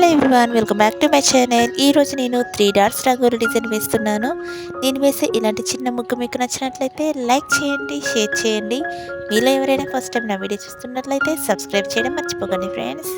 Hello everyone, welcome back to my channel. ఈరోజు నేను 3 dots rangoli design వేస్తున్నాను. నేను వేసే ఇలాంటి చిన్న ముగ్గు మీకు నచ్చినట్లయితే లైక్ చేయండి, షేర్ చేయండి. మీలో ఎవరైనా ఫస్ట్ టైం నా వీడియో చూస్తున్నట్లయితే సబ్స్క్రైబ్ చేయడం మర్చిపోకండి ఫ్రెండ్స్.